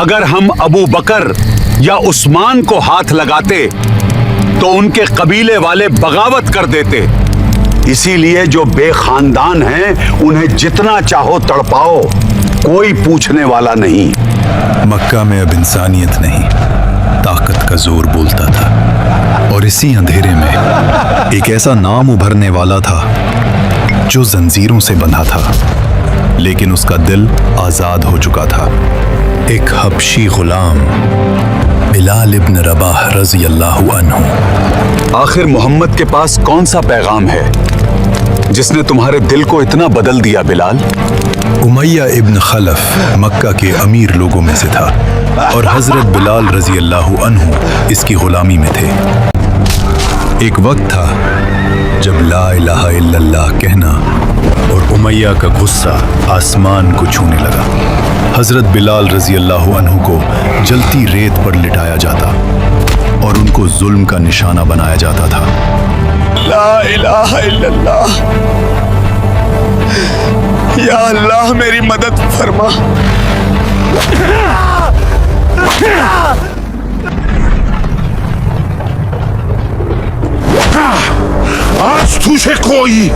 अगर हम अबू बकर या उस्मान को हाथ लगाते तो उनके कबीले वाले बगावत कर देते। इसीलिए जो बेखानदान हैं उन्हें जितना चाहो तड़पाओ, कोई पूछने वाला नहीं। मक्का में अब इंसानियत नहीं, ताकत का जोर बोलता था। और इसी अंधेरे में एक ऐसा नाम उभरने वाला था जो जंजीरों से बंधा था, लेकिन उसका दिल आजाद हो चुका था। एक हबशी गुलाम बिलाल इब्न रबाह रज़ी अल्लाहु अन्हु। आखिर मोहम्मद के पास कौन सा पैगाम है जिसने तुम्हारे दिल को इतना बदल दिया बिलाल? उमैया इब्न खलफ मक्का के अमीर लोगों में से था और हजरत बिलाल रज़ी अल्लाहु अन्हु इसकी गुलामी में थे। एक वक्त था जब ला इलाहा इल्लल्लाह कहना और उमैया का गुस्सा आसमान को छूने लगा। हजरत बिलाल रज़ी अल्लाहु अन्हु को जलती रेत पर लिटाया जाता और उनको जुल्म का निशाना बनाया जाता था। ला इलाहा इल्लल्लाह, या अल्लाह मेरी मदद फरमा। आज तुझे कोई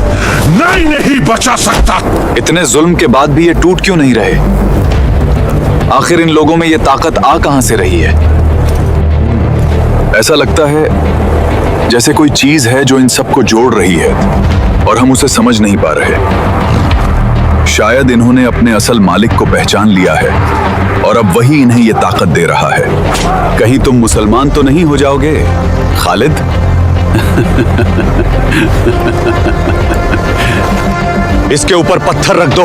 नहीं बचा सकता। इतने जुल्म के बाद भी ये टूट क्यों नहीं रहे? आखिर इन लोगों में ये ताकत आ कहां से रही है? ऐसा लगता है जैसे कोई चीज है जो इन सबको जोड़ रही है और हम उसे समझ नहीं पा रहे। शायद इन्होंने अपने असल मालिक को पहचान लिया है और अब वही इन्हें ये ताकत दे रहा है। कहीं तुम मुसलमान तो नहीं हो जाओगे खालिद? इसके ऊपर पत्थर रख दो।